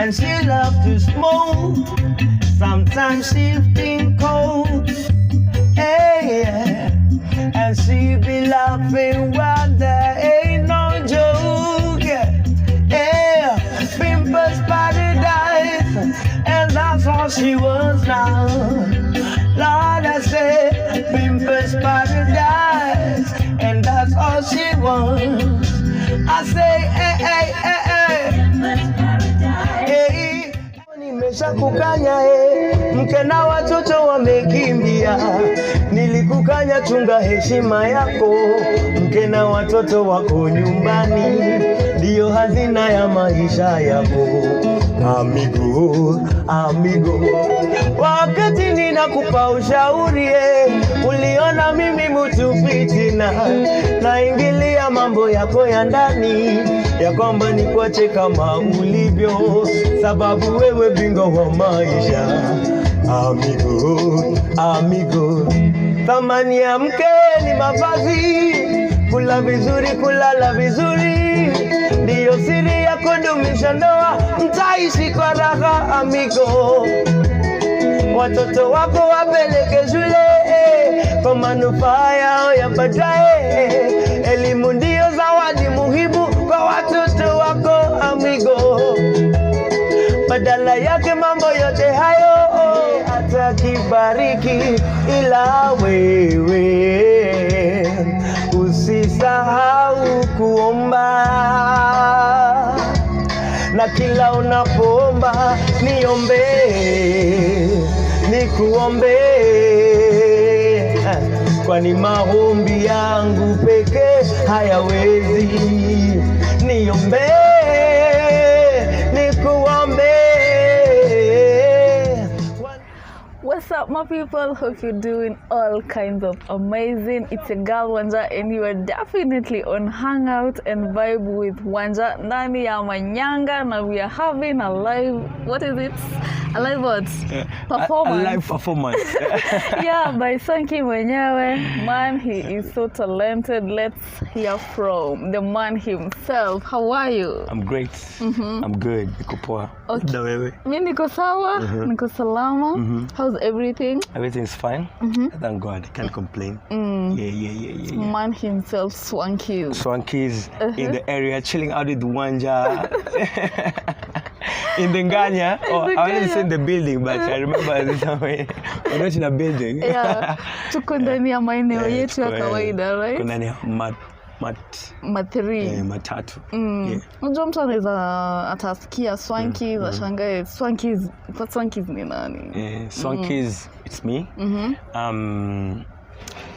and she loves to smoke. Sometimes she think cold, hey, and she be laughing while there ain't no joke. Yeah, Pimpers paradise, and that's all she wants now. Lord, I say, Pimpers paradise, and that's all she wants. I say, hey, hey, hey, hey. Hey, nimeshakukanya mke na watoto wamekimbia. Nilikukanya chunga heshima yako, mke na watoto wako nyumbani, ndio hazina ya maisha yako. Amigo, amigo, wakati ninakupa ushauri, uliona mimi mtu fitina, naingilia mambo yako ya ndani, ya kwamba nikuache kama ulivyo, sababu wewe bingwa wa maisha. Amigo, amigo, thamani ya mke ni mavazi, kula vizuri, kulala vizuri, ndiyo siri ya kudumisha ndoa, mtaishi kwa raha. Amigo, watoto wako wapeleke shule kwa manufaa yao ya baadaye. Elimu ndiyo zawadi muhimu kwa watoto wako. Amigo, badala yake mambo yote hayo atakibariki, ila wewe usisahau kuomba, na kila unapoomba niombe, nikuombe, kwani maombi yangu pekee hayawezi. Niombe, nikuombe. What's up, my people? Hope you're doing all kinds of amazing. It's a girl Wanja, and you are definitely on Hangout and Vibe with Wanja ndani ya Manyanga. Now we are having a live, what is it? A live what? Performance. A live performance. Yeah, by Swanky mwenyewe. Man, he is so talented. Let's hear from the man himself. How are you? I'm great. I'm good. Niko poa. Okay. Na wewe? Mimi niko sawa, niko salama. How's everything? Everything's fine. Thank God. I can't complain. Yeah. Man himself, Swanky. Swanky's in the area, chilling out with Wanja. In the Nganya. I wasn't saying the building, but I remember this time we're not in a building. Yeah. Tuko ndani ya maeneo yetu ya kawaida, right? Tuko ndani ya MA3. matatu. Unajua mtu anaweza atasikia Swanky za shangae Swanky's ni nani? Swanky's, it's me.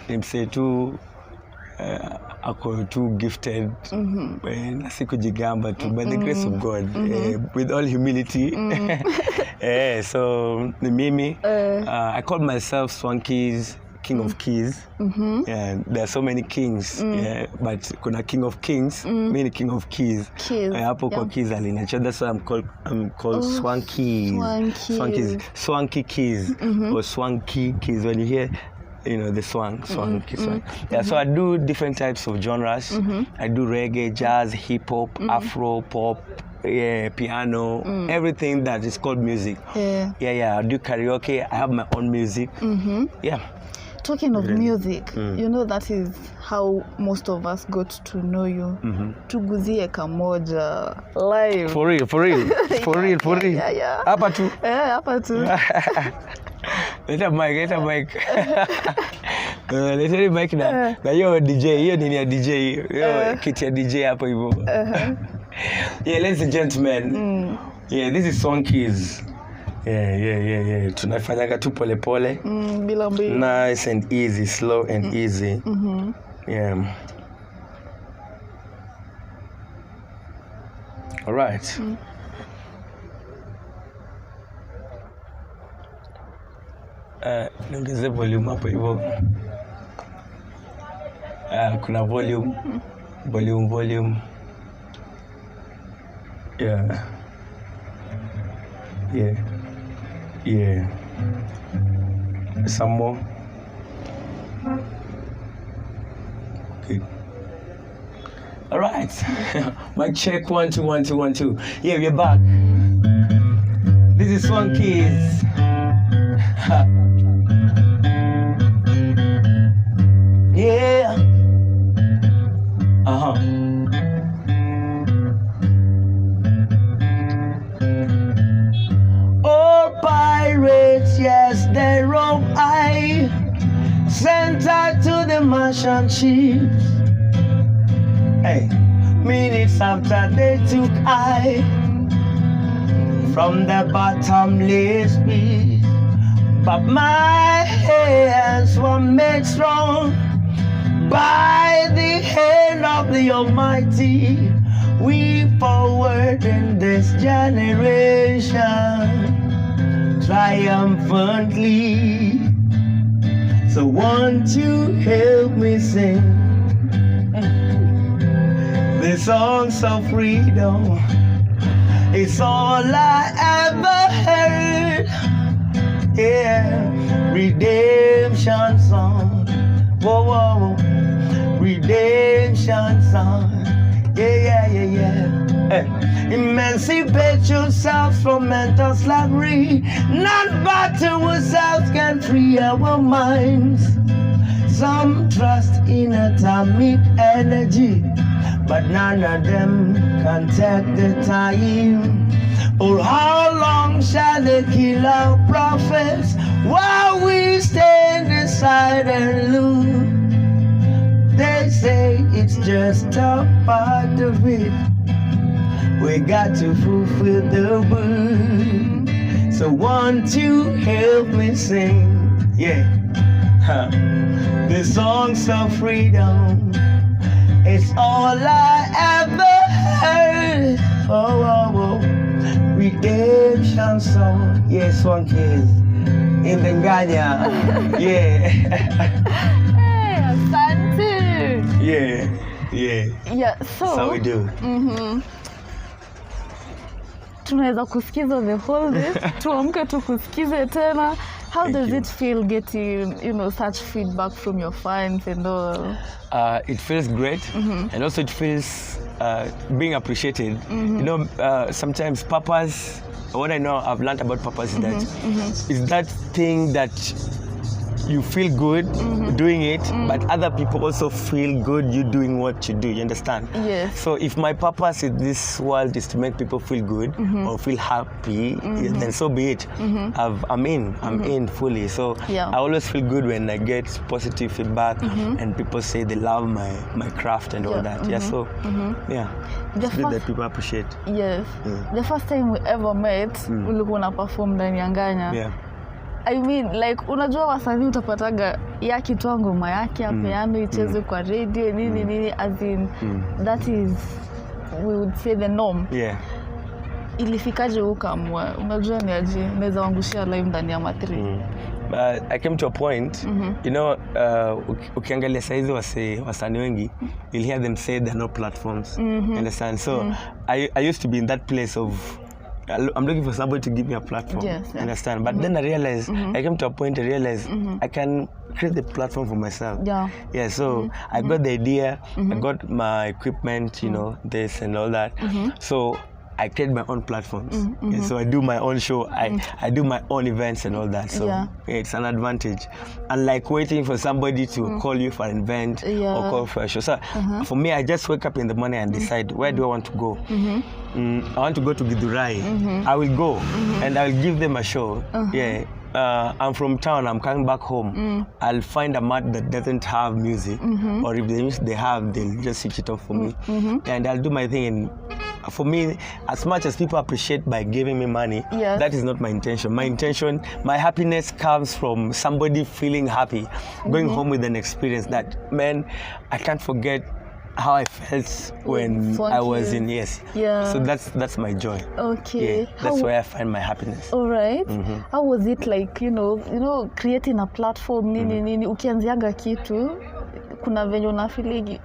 Nimse tu ako too gifted, na sikujigamba tu, by the grace of God, with all humility. So mimi, I call myself Swanky's King of Keys. Yeah, there are so many kings, but kuna King of Kings, many King of Keys. Hapo kwa keys alinacho, that's why I'm called Swanky. Swanky Keys or Swanky Keys. When you hear, you know, the swanky. Yeah, so I do different types of genres. I do reggae, jazz, hip hop, Afro, pop, piano, everything that is called music. Yeah. I do karaoke. I have my own music. Yeah. Talking of music, you know that is how most of us got to know you. Tuguzie kamoja live. For real. Yeah. Hapa tu. Hapa tu. Let a mic. Leteni mic na hiyo DJ, hiyo nini ya DJ, hiyo kiti ya DJ hapo hivyo. Yeah, ladies and gentlemen. Yeah, this is Swanky's. Yeah. Tunafanyanga tu pole pole. Bila mbili. Nice and easy, slow and easy. Yeah. All right. Niongeze volume hapo hivyo. Kuna volume. Yeah. Some more. Okay. All right. Mic check 1 2 1 2 1 2. Yeah, we're back. This is Swankies. Yeah. All pirates, yes, they rob I, sent out to the Martian ships. Hey, minutes after they took I from the bottomless pit, but my hands were made strong by the hand of the Almighty. We forward in this generation triumphantly. So won't you help me sing the songs of freedom? It's all I ever heard. Yeah, redemption song. Whoa, whoa, whoa. Redemption song. Yeah. Hey. Emancipate yourselves from mental slavery. None but ourselves can free our minds. Some trust in atomic energy, but none of them can take the time. Or how long shall they kill our prophets while we stand aside and look? They say it's just a part of it. We got to fulfill the word. So won't you help me sing? Yeah. The songs of freedom. It's all I ever heard. Oh. Redemption song. Yes, Swankies. In the Ghana. Yeah. Hey, asante. Yeah. So That's how we do. Tunaweza kusikiza the whole day. Tuamke tu kusikize tena. How does it feel getting, such feedback from your fans and all? It feels great, and also it feels being appreciated. Sometimes purpose, what I know I've learned about purpose is that is that thing that you feel good doing it, but other people also feel good you doing what you do. You understand? Yes. So if my purpose in this world is to make people feel good or feel happy, then so be it. I'm in fully. So I always feel good when I get positive feedback and people say they love my craft and all that. So it's good that people appreciate. Yes. The first time we ever met, ulikuwa na perform ndani ya Nganya. I mean, like, unajua wasanii utapataga yakitoa ngoma yake ya piano ichezwe kwa radio nini as in that is, we would say, the norm. Ilifikaje ukamwa? Unajua ni aje naweza wangushia live ndani ya MA3? I came to a point, ukiangalia saizi wasanii wengi, you'll hear them say there are no platforms. Understand? So I used to be in that place of I'm looking for somebody to give me a platform. Yes. Understand? But then I realized, I came to a point I realized I can create the platform for myself. So I got the idea, I got my equipment, this and all that. So I create my own platforms. And so I do my own show, I do my own events and all that. So it's an advantage. Unlike waiting for somebody to call you for an event or call for a show. So for me, I just wake up in the morning and decide, where do I want to go? I want to go to Githurai. I will go and I'll give them a show. I'm from town, I'm coming back home. I'll find a mat that doesn't have music, or if they have, they'll just switch it off for me. And I'll do my thing. And for me, as much as people appreciate by giving me money, that is not my intention. My happiness comes from somebody feeling happy, going home with an experience that, man, I can't forget how I felt when I was in So that's my joy. Okay. That's where I find my happiness. All right. How was it like, creating a platform nini ukianziaga kitu kuna venye unafiligi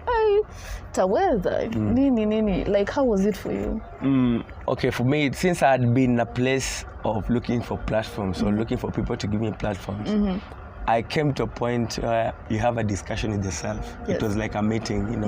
taweza nini like how was it for you? Okay, for me, since I had been in a place of looking for platforms or looking for people to give me platforms, I came to a point where you have a discussion with yourself. It was like a meeting,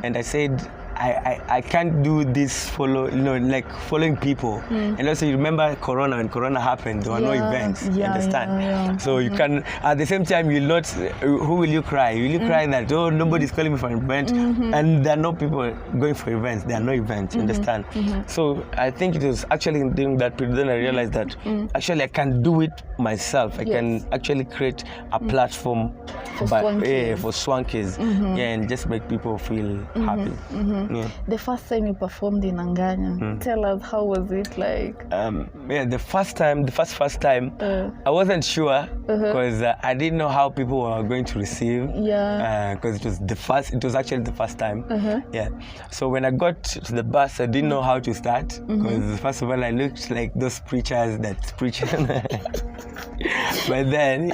and I said, I can't do this like following people. And also you remember Corona, when Corona happened, there were no events, you understand? So you can, at the same time, you'll not, who will you cry? Will you cry that, oh, nobody's calling me for an event, and there are no people going for events, there are no events, you understand? So I think it was actually during that period, then I realized that actually I can do it myself. I can actually create a platform for Swankies, and just make people feel happy. The first time you performed in Anganya, tell us, how was it like? The first time, I wasn't sure because I didn't know how people were going to receive. Because it was actually the first time. So when I got to the bus, I didn't know how to start because first of all, I looked like those preachers that preach. But then,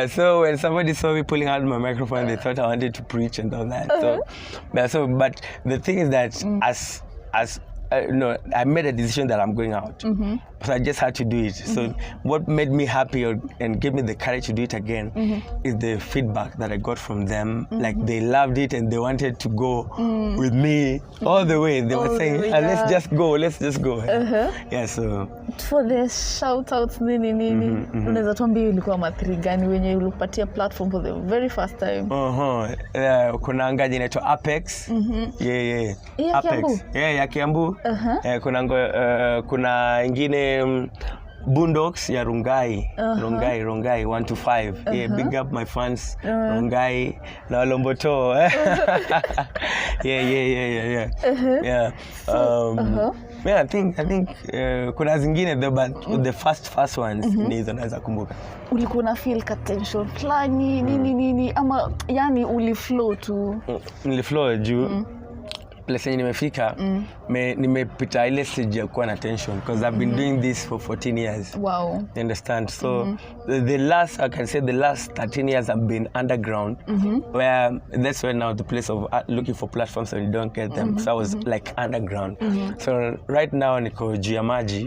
so when somebody saw me pulling out my microphone, they thought I wanted to preach and all that. But the thing is that I made a decision that I'm going out. So I just had to do it. So what made me happy and gave me the courage to do it again is the feedback that I got from them. Like they loved it and they wanted to go with me all the way. They were saying, let's just go. So for the shout outs, unaweza tuambia ilikuwa MA3 gani wenye ulipatia platform for the very first time? Kuna ngaji inaitwa Apex. Apex. Ya Kiambu. Kuna ingine Boondocks ya Rongai 125. Big up my fans. Rongai na Walomboto. I think kuna zingine though, but the first ones ni hizo naweza kumbuka. Ulikuwa na feel tension flani nini ama yani uliflow tu? Niliflow juu place yenye nimefika nimepita ile stage ya kuwa na tension because I've been doing this for 14 years. Wow. You understand? So the last 13 years I've been underground, where that's where now the place of looking for platforms and you don't get them. So I was like underground. So right now niko juu ya maji.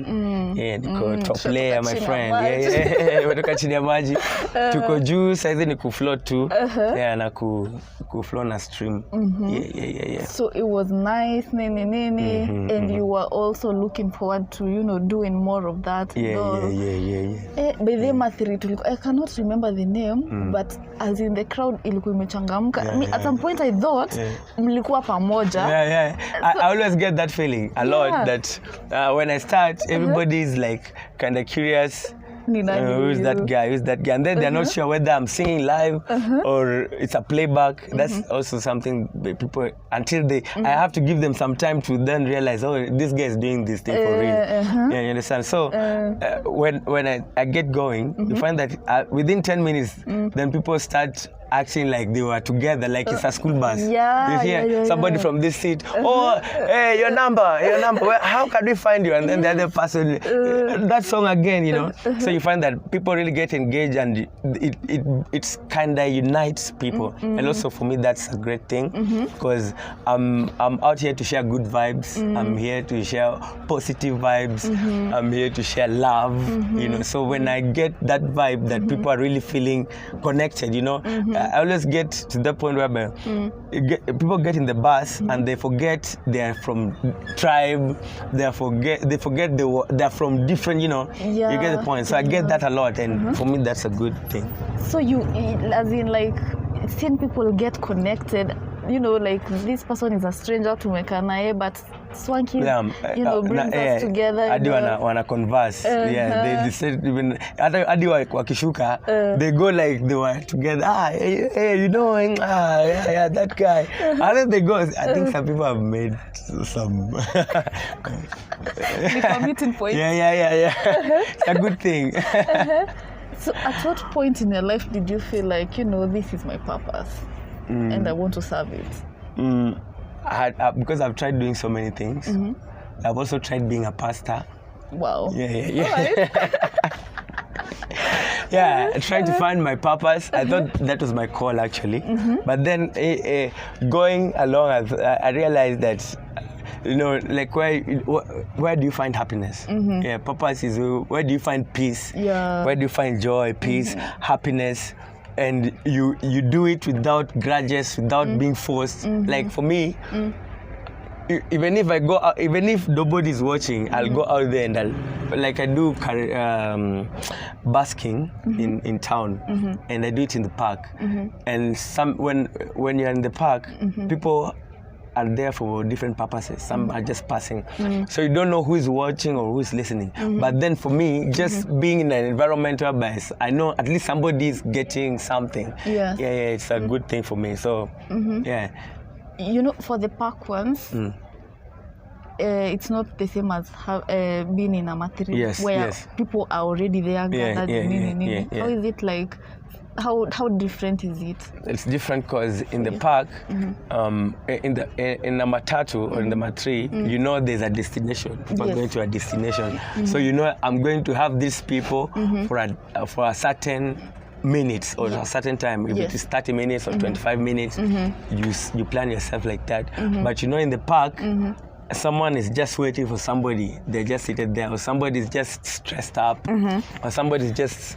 Niko top layer, my friend. Watoka chini ya maji. Tuko juu saizi ni kufloat tu. Na kuflow na stream. So it was nice, and you were also looking forward to, doing more of that. By the MA3, I cannot remember the name, but as in the crowd, ilikuwa imechangamka. At some point I thought, mlikuwa pamoja. I always get that feeling a lot that when I start, everybody is like kind of curious. Who's that guy? And then they're not sure whether I'm singing live or it's a playback. That's also something people, until I have to give them some time to then realize, oh, this guy is doing this thing for real. You understand? So when I get going, you find that within 10 minutes, then people start acting like they were together, like it's a school bus. You hear somebody from this seat, oh, hey, your number. Well, how can we find you? And then the other person, that song again, So you find that people really get engaged, and it's kind of unites people. And also for me, that's a great thing because I'm out here to share good vibes. I'm here to share positive vibes. I'm here to share love. So when I get that vibe that people are really feeling connected, I always get to the point where people get in the bus and they forget they're from tribe. They forget they're from different. You get the point. So I get that a lot, and for me that's a good thing. So you, as in like, seeing people get connected. Like this person is a stranger to Mekanae, but Swanky, brings us together. Adi wana converse. They said even adi wakishuka, they go like they were together. Hey, that guy. And then they go. I think some people have made some the meeting point. It's a good thing. So at what point in your life did you feel like, this is my purpose? And I want to serve it? Because I've tried doing so many things. I've also tried being a pastor. Wow. Right. Trying to find my purpose. I thought that was my call actually. But then going along, I realized that like where do you find happiness? Purpose is where do you find peace? Where do you find joy, peace, happiness? And you do it without grudges, without being forced. Like for me, even if I go out, even if nobody's watching, I'll go out there and I do basking in town, and I do it in the park. And when you're in the park, people are there for different purposes. Some are just passing. So you don't know who's watching or who's listening. But then for me, just being in an environmental bias, I know at least somebody's getting something. Yes. Yeah, it's a good thing for me. So, yeah. You know, for the park ones, it's not the same as being in MA3, where people are already there gathered. How is it like? How different is it? It's different because in the park, in the Matatu or in the MA3, you know there's a destination. People are going to a destination. So you know I'm going to have these people for a certain minutes or a certain time. If it is 30 minutes or 25 minutes, you plan yourself like that. But you know in the park, someone is just waiting for somebody. They're just seated there, or somebody's just stressed up, or somebody's just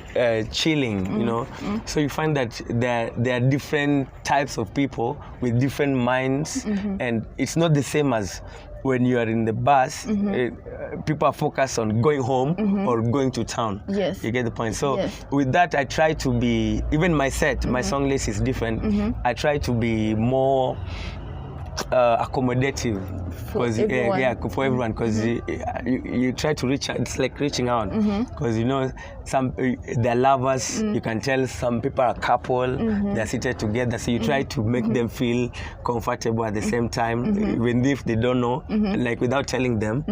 chilling, you know. So you find that there are different types of people with different minds, and it's not the same as when you are in the bus. People are focused on going home or going to town. Yes. You get the point. So with that, I try to be, even my set, my song list is different. I try to be more accommodative for everyone, because you try to reach out. It's like reaching out, because you know they're lovers. You can tell some people are a couple, they're seated together, so you try to make them feel comfortable at the same time, even if they don't know, like without telling them.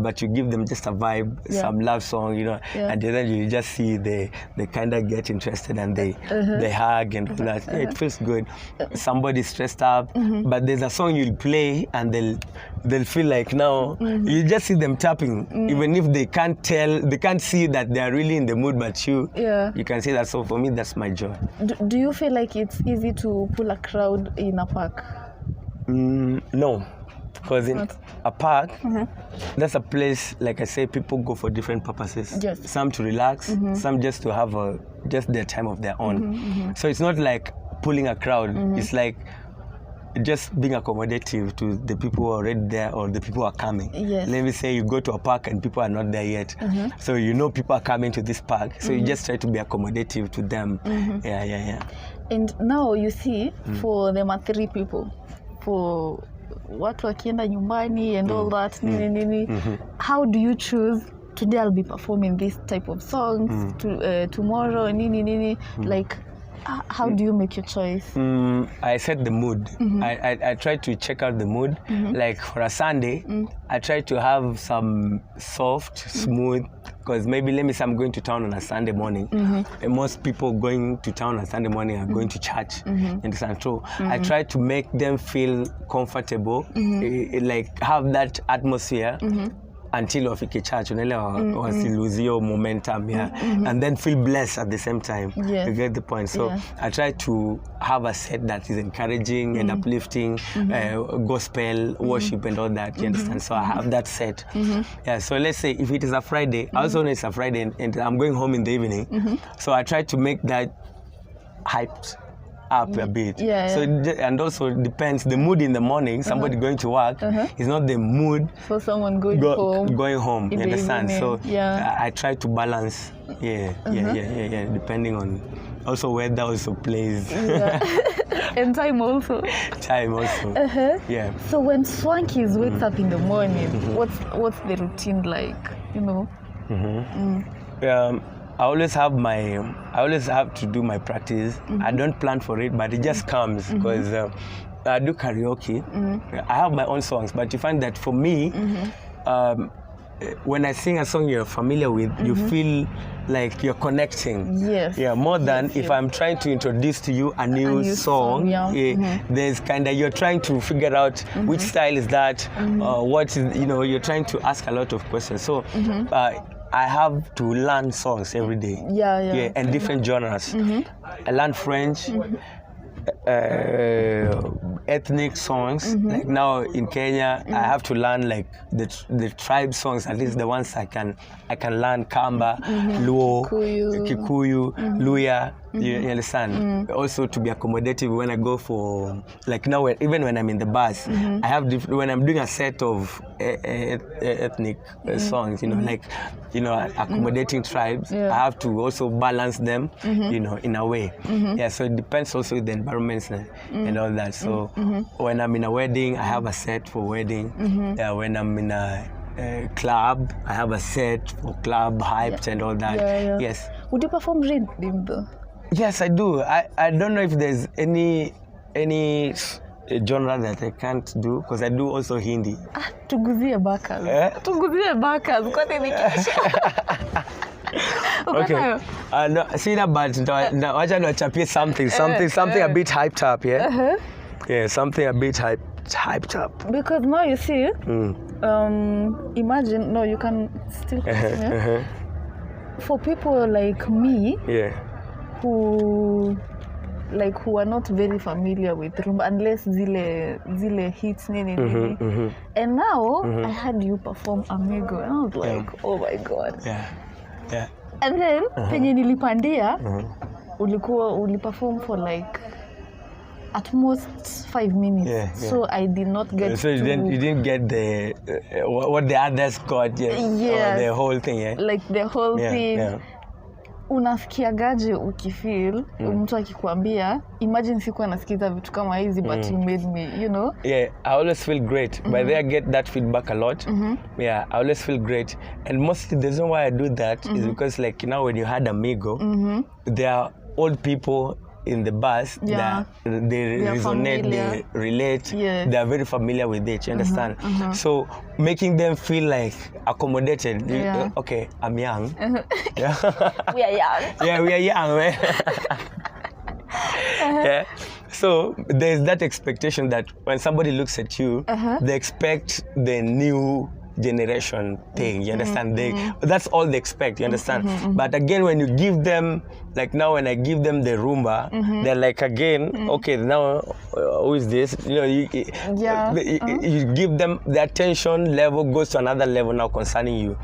But you give them just a vibe, some love song, you know, and then you just see they kind of get interested, and they hug and all that. It feels good. Somebody's stressed up, but there's a song you'll play and they'll feel like now you just see them tapping, even if they can't see that they are really in the mood, but you can see that. So for me, that's my joy. Do you feel like it's easy to pull a crowd in a park? No, because in a park, that's a place, like I say, people go for different purposes. Some to relax, some just to have just their time of their own. So it's not like pulling a crowd. It's like just being accommodative to the people who are already there or the people who are coming. Let me say you go to a park and people are not there yet. So you know people are coming to this park. So you just try to be accommodative to them. And now you see, for the MA3 people, for watu wakienda nyumbani and all that, how do you choose? Today I'll be performing this type of songs, tomorrow, like, how do you make your choice? I set the mood. I try to check out the mood. Like for a Sunday, I try to have some soft, smooth, because maybe let me say I'm going to town on a Sunday morning. And most people going to town on Sunday morning are going to church. Understand? So I try to make them feel comfortable, like have that atmosphere. Until wafike church, wasiluzio momentum, and then feel blessed at the same time. You get the point. So I try to have a set that is encouraging and uplifting, gospel, worship, and all that. You understand? So I have that set. So let's say if it is a Friday, I also know it's a Friday, and I'm going home in the evening. So I try to make that hyped up a bit. So and also depends the mood in the morning. Somebody going to work is not the mood for someone going home. You understand? So I try to balance. Depending on also weather also plays. And time also. So when Swankies wakes up in the morning, what's the routine like? You know. I always have to do my practice. I don't plan for it, but it just comes because I do karaoke. I have my own songs, but you find that for me, when I sing a song you're familiar with, you feel like you're connecting. More than if I'm trying to introduce to you a new song. There's kind of, you're trying to figure out which style is that, what is, you're trying to ask a lot of questions. So I have to learn songs every day. And different genres. I learn French, ethnic songs. Like now in Kenya, I have to learn like the tribe songs, at least the ones I can learn: Kamba, Luo, Kikuyu, Luya. You understand? Also to be accommodative when I go for, like now, even when I'm in the bus, I have when I'm doing a set of ethnic songs, like, accommodating tribes, I have to also balance them, in a way. Yeah, so it depends also with the environments and all that. So when I'm in a wedding, I have a set for wedding. Yeah, when I'm in a club, I have a set for club hypes and all that. Yes. Would you perform rhythm though? Yes, I do. I don't know if there's any genre that I can't do, because I do also Hindi. Tuguzie bakas. Tuguzie bakas. Kwani nikisha. Okay. No, see that, but wacha niwachapie something a bit hyped up, yeah? Yeah, something a bit hyped up. Because now you see, imagine, no, you can still continue. For people like me, who are not very familiar with rumba, unless zile hits nini. And now I had you perform Amigo, and I was like, oh my god. Yeah. And then penye nilipandia, uliperform for like at most 5 minutes. So I did not get. So you didn't get the what the others got, the whole thing, like the whole thing. Yeah. Unasikiagaje ukifeel mtu akikwambia, imagine siku anasikiza vitu kama hizi, but you made me, Yeah, I always feel great. By the way, I get that feedback a lot. Yeah, I always feel great. And mostly the reason why I do that is because, like, when you had Amigo, there are old people in the bus that they resonate, familiar. They relate, they are very familiar with it, you understand? So making them feel like accommodated. Okay, I'm young. We are young. Yeah, we are young, man. Yeah. So there's that expectation that when somebody looks at you, they expect the new generation thing, you understand? That's all they expect, you understand? But again, when you give them, like now when I give them the rumba, they're like, again, okay, now who is this? You give them, the attention level goes to another level now concerning you.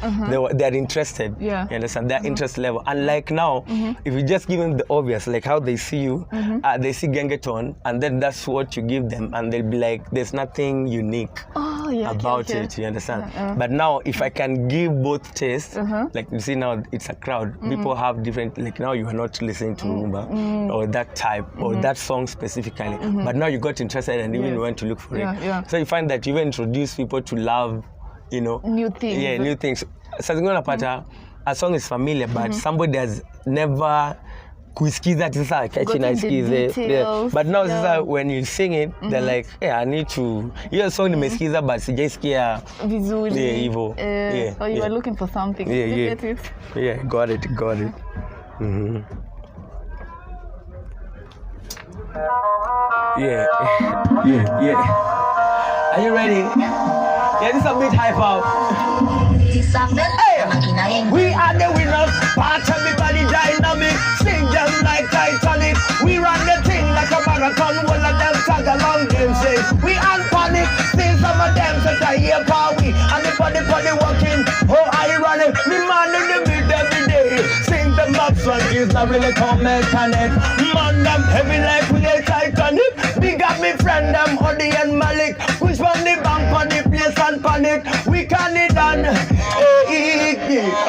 They're interested, you understand? Their interest level. And like now, if you just give them the obvious, like how they see you, they see Gengeton, and then that's what you give them, and they'll be like, there's nothing unique about it, you understand? But now, if I can give both tastes, like you see now, it's a crowd. People have different, like now you are not listening to rumba or that type or that song specifically. But now you got interested and even went to look for it. So you find that you even introduce people to love, new things. Yeah, new things. So a song is familiar, but somebody has never kuisikiza sasa akachi na isikize. But now sasa when you sing it, they're like, I need to, hiyo song nimesikiza but sijaisikia vizuri. Yeah, hivyo. You are looking for something. Get it? Yeah, got it. Yeah. Are you ready? Yeah, this is a bit hype up. Hey, we are the winners, part everybody dynamic, sing them like Titanic. We run the thing like a marathon, all of them tag along, them say we on panic, see some of them say I hear we and the body walking, ironic, me man in the beat every day, sing them up, so it's not really come mechanic, man them heavy like we a Titanic, big up me friend them, Odi and Malik, push from the bank on the place and panic, we can it done.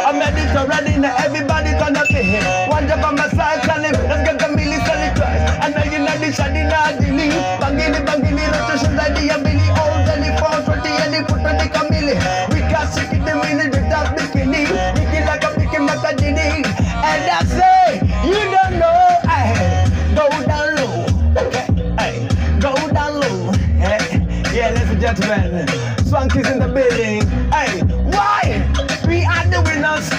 I'm ready to ready now, everybody gonna pay. One job on my side, let's get the million solid twice. I know you know the shady not delete. Bangini, rotation like the ability. Old Jenny 420 and they put on the Camille. We can't shake it the minute with that bikini. Nicky like a picky macadini. And I say, you don't know, go down low. Okay, go down low. Yeah, ladies and gentlemen, Swanky's in the building. Hey, why? We are the winners.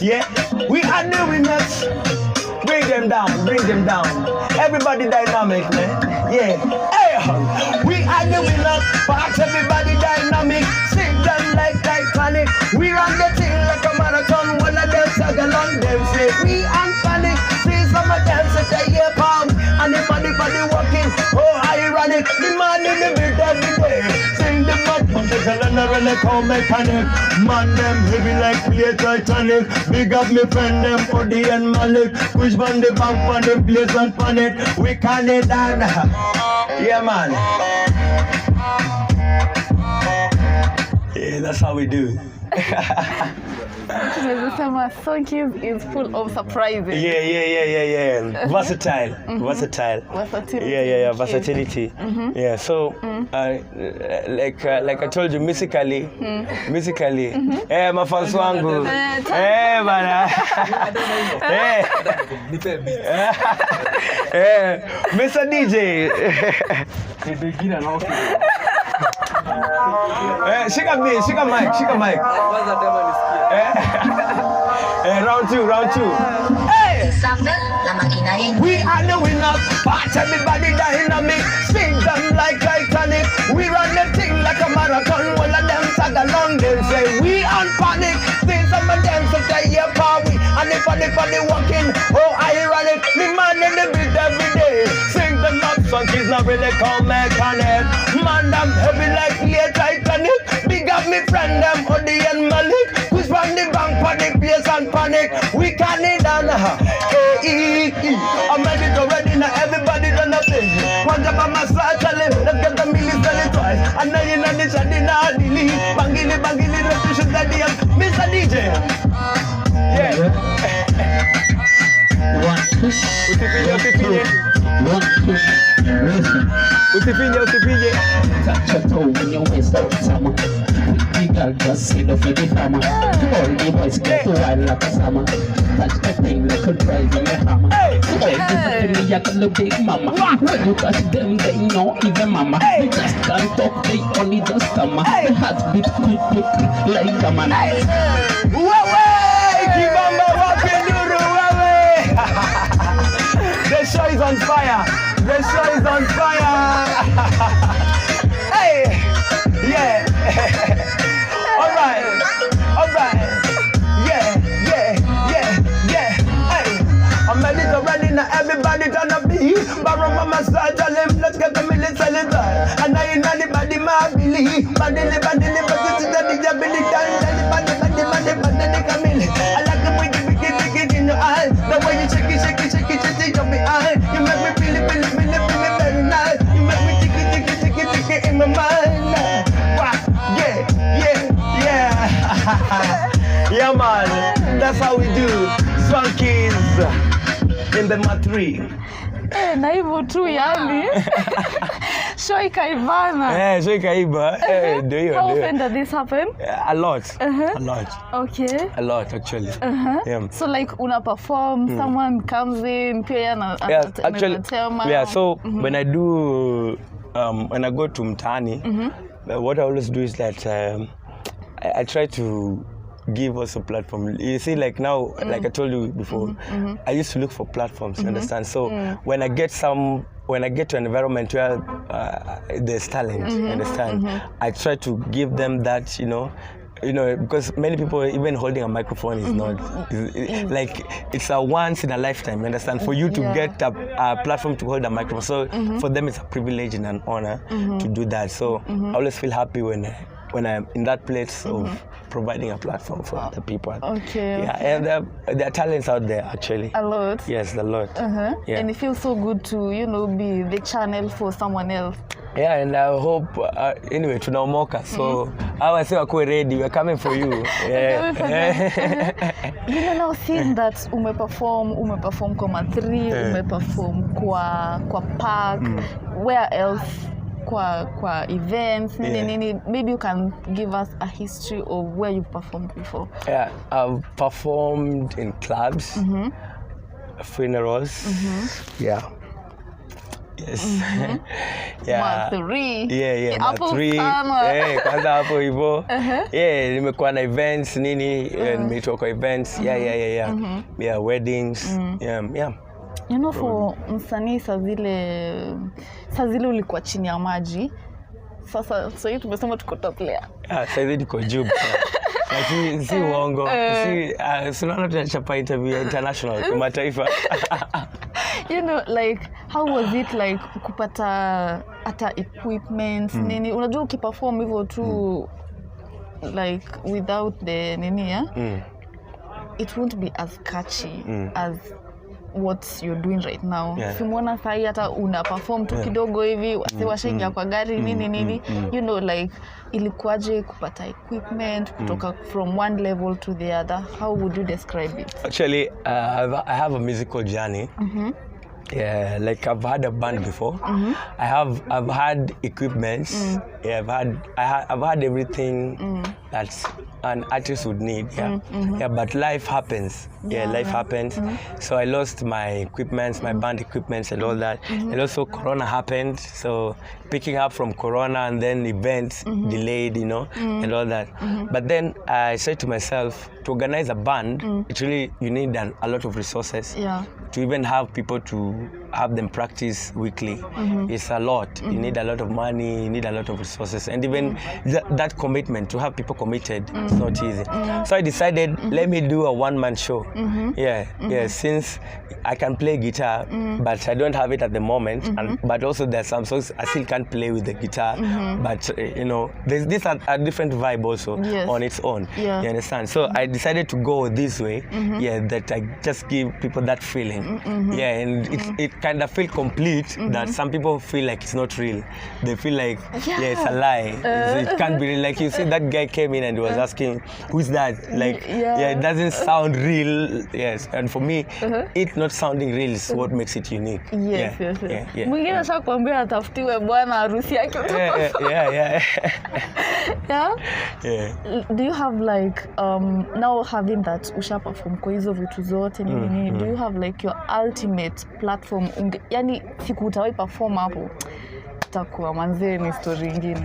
Yeah, we are the winners. Bring them down. Everybody dynamic, man. Yeah. Hey, we are the winners. Parts everybody dynamic. Sing them like Titanic. We run the thing like a marathon. One of them tag along them say we on panic. See some of them say they hear palm. And the body walking. Ironic. The man in the beat every day. Sing the mud on the girl and I really call mechanic. Man them heavy like play Titanic. Big up me friend them Odi and Malik. Push on the bank on the place and panic. We can it down. Yeah man. Yeah, that's how we do. Sonkies is full of surprises. Yeah. Versatile. Versatile. Versatility. Yeah. Versatility. Yeah. So, like I told you, musically, my fans wangu. Bana. Mr. DJ. Shika mic. Round two. Hey! We are the winners, but everybody dynamic. Spin them like Titanic. We run the thing like a marathon. All of them tag along, them say we on panic. See some of them say yeah, power. And if I walking, oh ironic. Me man in the beat every day. Sing them up, songs not really call mechanic. Man, them heavy like play Titanic. Big up me friend them Odi and Malik. Who's from the bank for the place and panic. We can it down. I'm ready to ready now. Everybody done nothing. One job on my side, tell him. Let's get the million, tell it twice. And now you know this, I did not delete. Bangili, repetition, that DM. Mr. DJ. Yeah. Usipinye. Touch your toe when you waist out summer. The girl just sit up for the farmer. All the boys get wild like a summer. Touch the thing like a drive in the hammer. Hey, me I got the big mama. When you touch them, they know even mama. They just can't talk, they only just stammer. The heart beat quick like a man. Kibamba wapenduru wewe. The show is on fire. Hey, yeah. All right. Yeah. Hey, I'm ready to run in. Everybody gonna be. Borrow mama start tell him let's get the million celebrate. And I ain't anybody my believe. Bandili, but this is the ability. Bandili, come in. I like the way you begin in your eyes. The way you shake it, you're behind. You make me feel it very nice. You make me tick it in my mind. Wow. Yeah. Yeah, man. That's how we do. Sonkies in the MA3. Na hivyo tu yani. Show ikaibana. Show ikaiba. How often does this happen? A lot. Okay. A lot actually. Yeah. So like una perform, someone comes in, so when I do when I go to Mtani, what I always do is that I try to give us a platform. You see, like now, like I told you before, I used to look for platforms, you understand? So when I get to an environment where there's talent, you understand? I try to give them that, you know, because many people, even holding a microphone is not, like, it's a once in a lifetime, you understand? For you to get a platform to hold a microphone. So for them, it's a privilege and an honor to do that. So I always feel happy when I'm in that place of providing a platform for other people. Okay. Yeah, and there are talents out there actually. A lot. Yes, a lot. Yeah. And it feels so good to, be the channel for someone else. Yeah, and I hope anyway tunaomoka. So I was say we're ready. We're coming for you. Yeah. Now seeing that umeperform kwa MA3, umeperform kwa park, where else? Kwa events, maybe you can give us a history of where you've performed before. Yeah, I've performed in clubs, funerals. Yeah. Yes. Yeah. MA3. Yeah. MA3. Kwanza hapo hivyo. Yeah, nimekuwa na events nimeitoka kwa events. Yeah. Yeah, weddings. Yeah. For msanii saa zile ulikuwa chini ya maji. Sasa hivi tumesema tuko top layer. Sasa hivi niko juu. Si uongo. Sinaona tunachapa interview international kwa mataifa. Like how was it like kupata hata equipment nini? Unajua ukiperform hivyo tu like without the nini it won't be as catchy as what you're doing right now. Simona sai hata una perform tu kidogo hivi washengia kwa gari nini you know like ilikuwaje kupata equipment kutoka from one level to the other? How would you describe it? Actually, I have a musical journey. Yeah, like I've had a band before. I've had equipments. Yeah, I've had everything that an artist would need. Yeah, but life happens. Life happens. So I lost my equipments, my band equipments, and all that. And also Corona happened. So picking up from Corona and then events delayed, you know, and all that. But then I said to myself, to organize a band, actually you need a lot of resources. To even have people to have them practice weekly, it's a lot. You need a lot of money, you need a lot of resources, and even that commitment, to have people committed, it's not easy. So I decided, let me do a one-man show. Since I can play guitar, but I don't have it at the moment, but also there's some songs I still can't play with the guitar, but you know, there's this a different vibe also on its own. You understand? So I decided to go this way, that I just give people that feeling. And it kind of feel complete that some people feel like it's not real. They feel like it's a lie. It can't be real. Like you see that guy came in and was asking, who's that? Like it doesn't sound real. Yes, and for me, it not sounding real is what makes it unique. Mwingine ashakwambia atafutiwe bwana harusi yake. Do you have like now having that usha perform kwa hizo vitu zote nini, do you have like your ultimate platform? Yani siku utawahi perform hapo takuwa manzee ni story nyingine.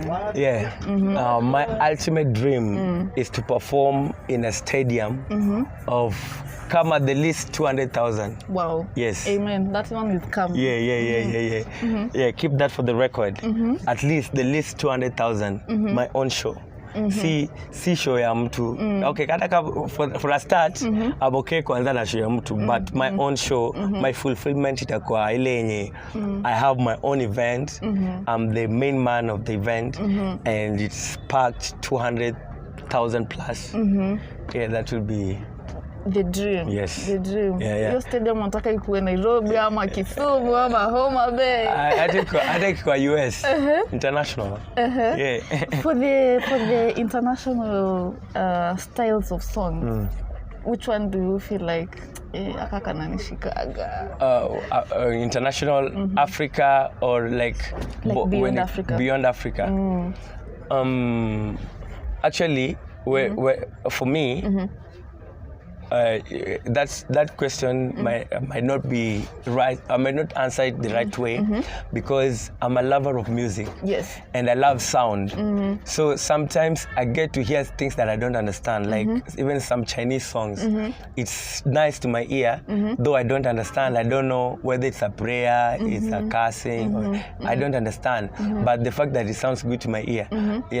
My ultimate dream is to perform in a stadium of come at the least 200,000. Wow. Yes. Amen. That one is come. Keep that for the record. At least the least 200,000. My own show. Si show ya mtu. Okay, kata for a start, I'm okay kuanza na show ya mtu, but my own show, my fulfillment itakuwa ile yenye I have my own event. I'm the main man of the event, and it's packed 200,000 plus. That will be the dream. Yes. The dream. Your stadium nataka ikuwe Nairobi ama Kisumu ama Homa Bay. I think kwa US. International. For the international styles of songs, which one do you feel like akaka nanishikaga? International, Africa, or like beyond Africa? Beyond Africa. Actually, for me, that question might not be right. I might not answer it the right way because I'm a lover of music. Yes. And I love sound. So sometimes I get to hear things that I don't understand, like even some Chinese songs. It's nice to my ear, though I don't understand. I don't know whether it's a prayer, it's a cursing, or I don't understand. But the fact that it sounds good to my ear.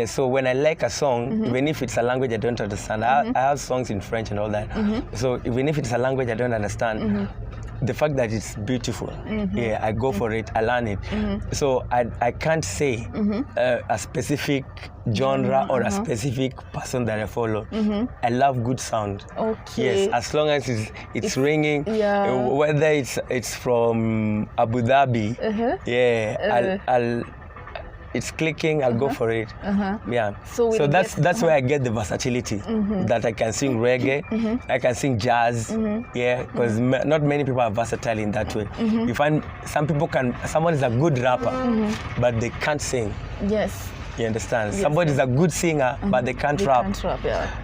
So when I like a song, even if it's a language I don't understand, I have songs in French and all that. So even if it's a language I don't understand, the fact that it's beautiful, I go for it, I learn it. So I can't say a specific genre or a specific person that I follow. I love good sound. Yes, as long as it's ringing, whether it's from Abu Dhabi, I'll it's clicking, I'll go for it. So that's where I get the versatility, that I can sing reggae, I can sing jazz, because not many people are versatile in that way. You find someone is a good rapper, but they can't sing. Yes. You understand? Yes. Somebody is a good singer, but they can't rap.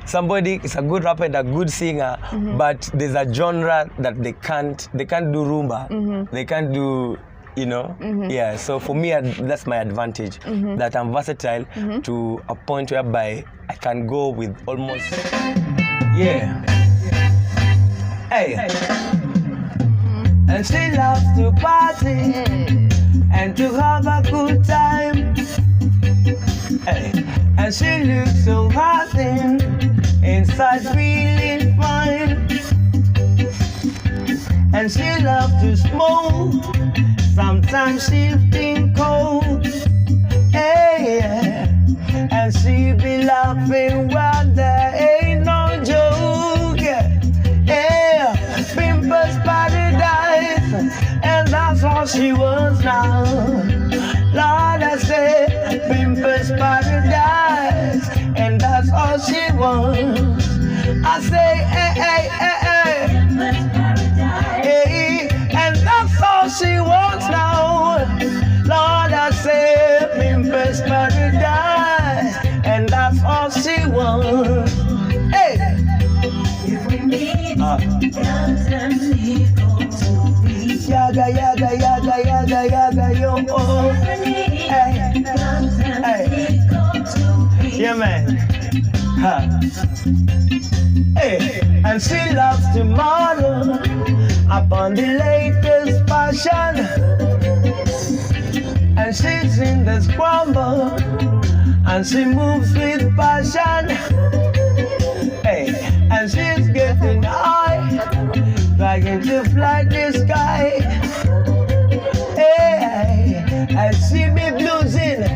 Somebody is a good rapper and a good singer, but there's a genre that they can't do rumba. They can't do, you know, so for me that's my advantage, that I'm versatile to a point whereby I can go with almost and she loves to party and to have a good time, and she looks so hearty, inside feeling fine, and she loves to smoke Sometimes she think cold, hey, and she be laughing while there ain't no joke, yeah. Pimpers paradise, and that's all she wants now. Lord, I say, Pimpers paradise, and that's all she wants. I say, hey, hey, hey, hey, hey, and that's all she wants now. Lord, I say, Pimpers paradise, and that's all she wants. Hey, if we meet, yaga, yaga, yaga, yaga, yaga, yo, oh. Hey, hey, yeah, man. Huh. Hey, and she loves to model upon the latest fashion, and she's in the scramble, and she moves with passion. Hey, and she's getting high, trying to fly the sky. Hey, and she be bluesing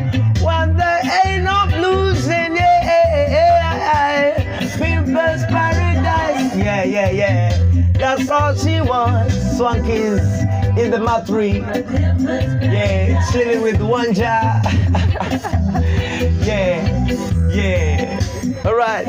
when there ain't no bluesing. Yeah, Pimpers paradise. Yeah, yeah, yeah. That's all she wants. Swankies in the MA3. Yeah, chilling with Wanja. Yeah, yeah. All right.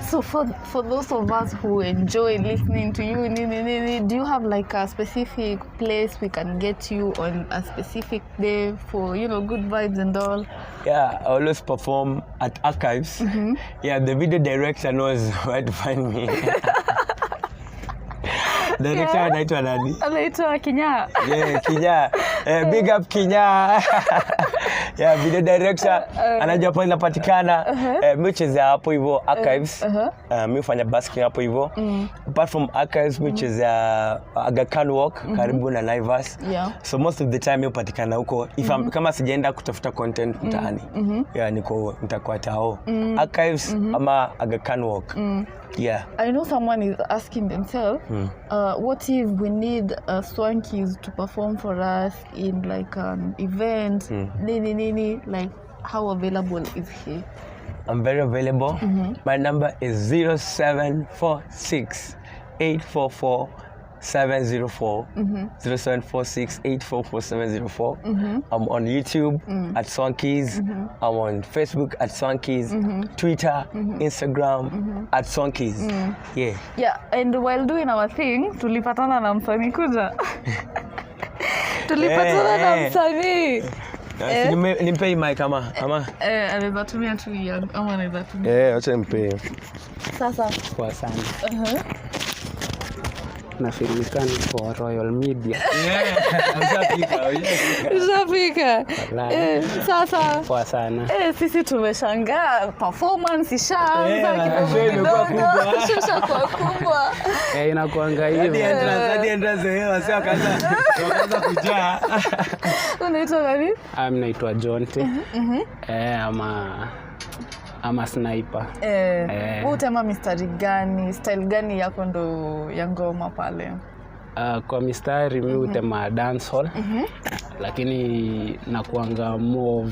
So for those of us who enjoy listening to you, do you have like a specific place we can get you on a specific day for, good vibes and all? Yeah, I always perform at Archives. Mm-hmm. Yeah, the video director knows where to find me. Director anaitwa nani? Anaitwa Kinya. Yeah, Kinya. Big up Kinya. Yeah, video director anajua pale inapatikana. Mimi chezea hapo hivyo Archives. Mimi hufanya basking hapo hivyo. Apart from Archives, mimi chezea Aga Khan Walk karibu na Naivas. Yeah. So most of the time mimi hupatikana huko. If kama sijaenda kutafuta content mtaani. Yeah, nitakuwa tao. Archives ama Aga Khan Walk. Yeah. I know someone is asking themselves, what if we need Swankies to perform for us in like an event? Like how available is he? I'm very available. My number is 0746 844 704 0746 844 704. I'm on YouTube at Swankies. I'm on Facebook at Swankies. Twitter, Instagram at Swankies. Yeah. Yeah, and while doing our thing, tulipatana na msanii kuja. Tulipatana na msanii. Nimpei mic ama. Anaweza tumia tu ama anaweza tumia. Acha nimpei. Sasa kwa sana. Nafilimikana kwa Royal Media. Ushafika. Sasa kwa sana. Sisi tumeshangaa performance ishaanza shusha kwa kubwa. Inakuanga hiyo. Hadi entrance wasi wakaanza kujaa. Unaitwa nani? Naitwa Jonte. Ama sniper. Utema mistari gani, style gani yako ndo ya ngoma pale? Kwa mistari mimi utema dancehall. Lakini nakuanga more of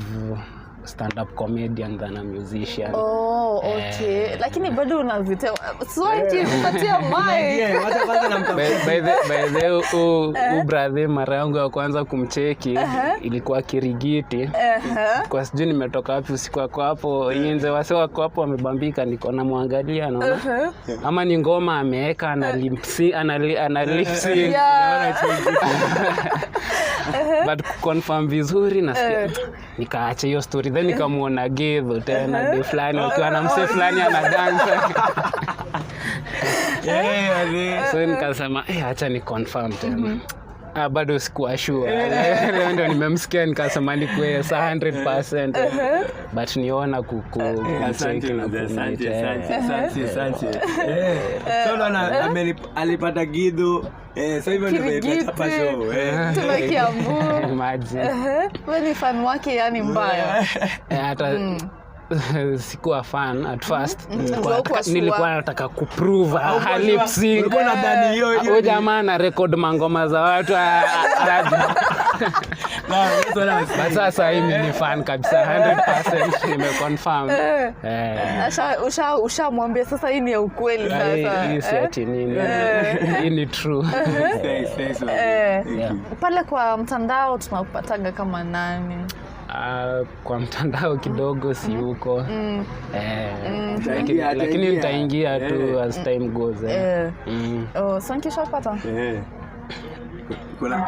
stand-up comedian than a musician. Oh, okay. Lakini bado unazitoa. Swanky kupatia mic. By the brother mara yangu ya kwanza kumcheki ilikuwa Kirigiti. Kwa sijui nimetoka wapi usiku wako hapo inze wase wako hapo wamebambika niko na muangalia naona. Ama ni ngoma ameweka ana lip sync. But confirm vizuri nasikia nikaacha hiyo story then nikamuona Gedho tena de fulani wakiwa na mse fulani ana dance. So nikasema acha ni confirm tena. Bado sikuwa sure. Leo ndio nimemsikia nikasema ni kwa 100%. But niona asante na asante. So na alipata Gedho. So hivyo ndio nimepata show. Tumekiambu. Imagine. Wewe ni fan wake yani mbaya. Hata sikuwa fan at first. Nilikuwa nataka kuprove lip sync. Ulikuwa nadhani hiyo jamaa na record mangoma za watu. But sasa hivi ni fan kabisa 100% nimeconfirm. Ushamwambia sasa hii ni ya ukweli sasa. Hii si ati nini. Hii ni true. Pale kwa mtandao tunakupataga kama nani? Kwa mtandao kidogo si huko. Lakini nitaingia tu as time goes. Swanky shapata? Kuna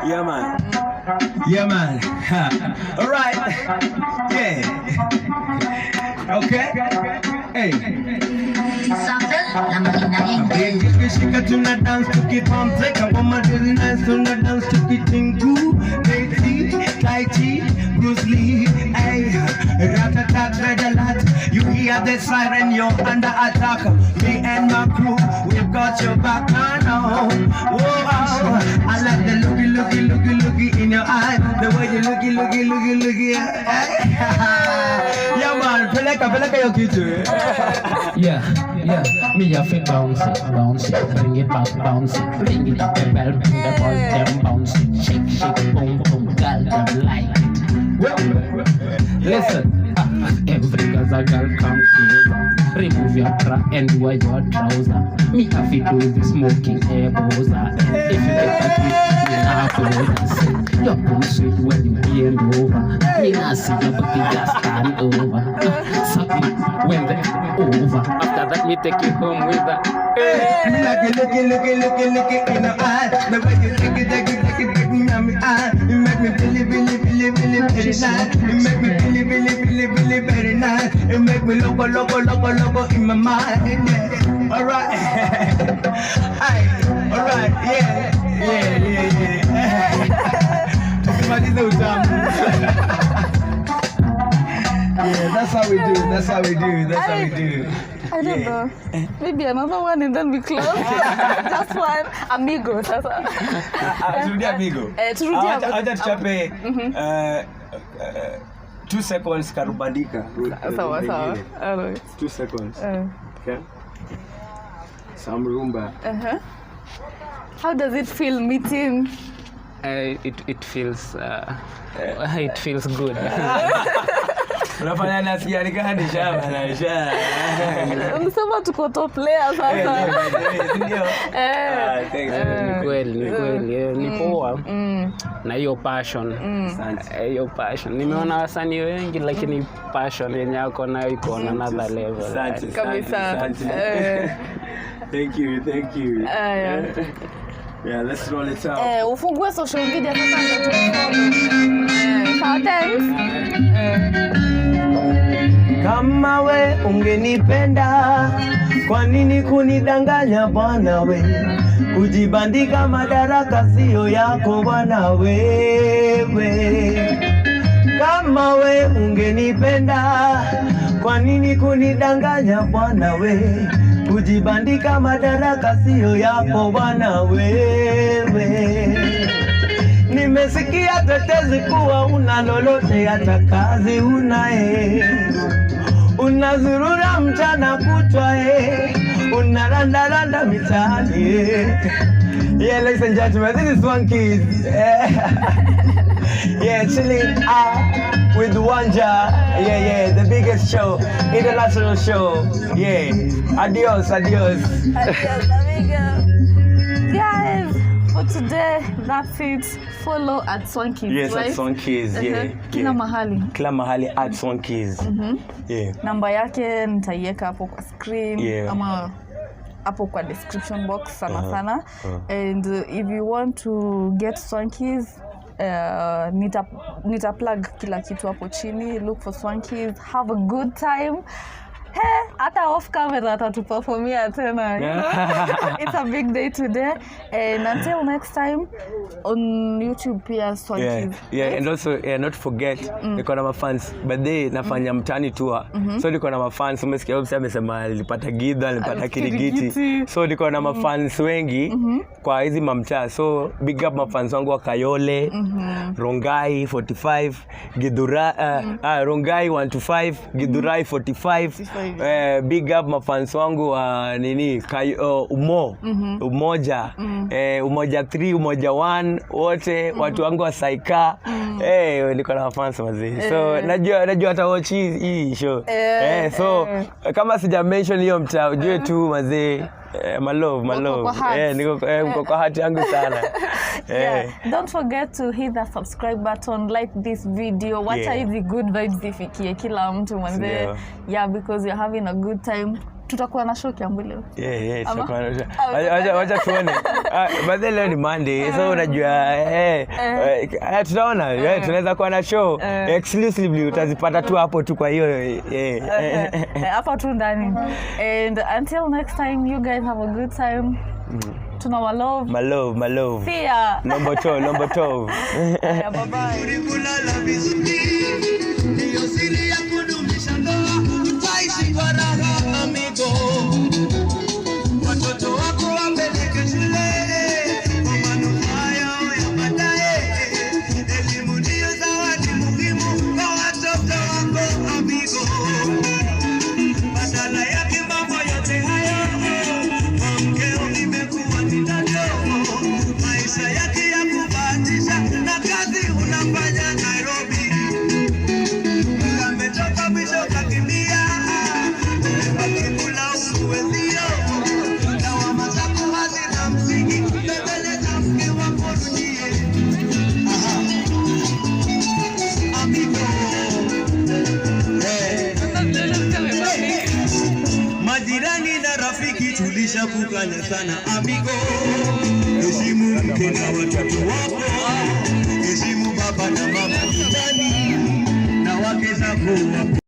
Yeah man. All right. Yeah. Okay. Hey. Shika tuna dance to keep on take up my daily nice tuna dance to keep tingu Tai Chi Bruce Lee hey rat-a-tat red alert you hear the siren you're under attack me and my crew we've got your back now I like the looky in your eye the way you looky yeah man peleka yo kitu yeah me a fit bounce bring it back bounce ring it up the bell bring the ball them bounce shake boom girl them like it listen every girl come closer remove your bra and wear your trouser me have to do the smoking air bowser if you get that with me half over your boom sweet when you bend over me not see your body just stand over suck me when they over after that me take you home with that me like you looking in the eye the way you take it in my eye you make me really very nice you make me really very nice you make me loco in my mind yeah. All right all right yeah somebody know yeah, that's how we do. I don't know. Maybe another one and then we close. Just one. Amigo. Turudi amigo. Acha tuchape 2 seconds karubandika. Sawa. Alright. 2 seconds. Okay. Some rumba. How does it feel meeting? It feels good. Unafanya nasikia nikani shamba na sha. Unasema tuko top player sasa. Ndio. Ni kweli. Ni poa. Na hiyo passion. Hiyo passion. Nimeona wasanii wengi lakini passion yenye yako nayo iko on another level. Kabisa. Thank you. Yeah, let's roll it out. Ufungue social media sasa ndio tufollow. Thanks. Kama we ungenipenda, kwa nini kunidanganya bwana we? Kujibandika madaraka sio yako bwana wewe. Kama we ungenipenda, kwa nini kunidanganya bwana we? Kujibandika madaraka sio yako bwana wewe. Nimesikia tetezi kuwa una lolote hata kazi unae. Unazurura mchana kutwa unaranda mitaani Yeah, ladies and gentlemen, this is Swanky. Yeah, chilling out with Wanja. Yeah, the biggest show, international show. Yeah, adios. Adios, amigo. Guys, for today, that's it. Follow at Swanky. Yes, right? at Swanky. Yeah. Kila mahali at Swanky. Yeah. Namba yake nitaiweka hapo kwa screen. Yeah. Ama hapo kwa description box sana. And if you want to get Swankies, nita plug kila kitu hapo chini. Look for Swankies, have a good time. Hata off camera atatuperformia tena. It's a big day today. And until next time on YouTube pia Swankies. Yeah, and also not forget niko na mafans but they nafanya mtani tour. So niko na mafans umesikia wao amesema alipata Gidha, alipata Kirigiti. So niko na mafans wengi kwa hizi mamtaa. So big up mafans wangu wa Kayole, Rongai 45, Gidura Rongai 125, Gidurai 45. Big up mafans wangu wa Umoja Umoja 3, Umoja 1 wote watu wangu wa Saika. Niko na mafans wazee. So najua hata watch hii show. So kama sija mention hiyo mtaa ujue tu wazee. My love. Niko kwa heart yangu sana. Don't forget to hit that subscribe button, like this video. Watch hizi good vibes zifikie kila mtu manze. Because you're having a good time. Tutakuwa na show kiambu leo. Tutakuwa na show. Wacha tuone. But leo ni Monday, so unajua tutaona tunaweza kuwa na show exclusively utazipata tu hapo tu kwa hiyo hapa tu ndani. And until next time you guys have a good time. Tuna my love. See ya. Number 12. Bye bye. Watoto wako wapeleke shule kwa manufaa yao ya baadaye. Elimu ndio zawadi muhimu kwa watoto wako amigo. Badala yake mambo yote hayo kwa mkeo imekuwa ni tatizo. Maisha yake ya kubahatisha na kazi unafanya Nairobi. Umetoka mwisho kakimbia. Majirani na rafiki tulishakukanya sana amigo. Heshimu mke na watoto wako, heshimu baba na mama na wake zako.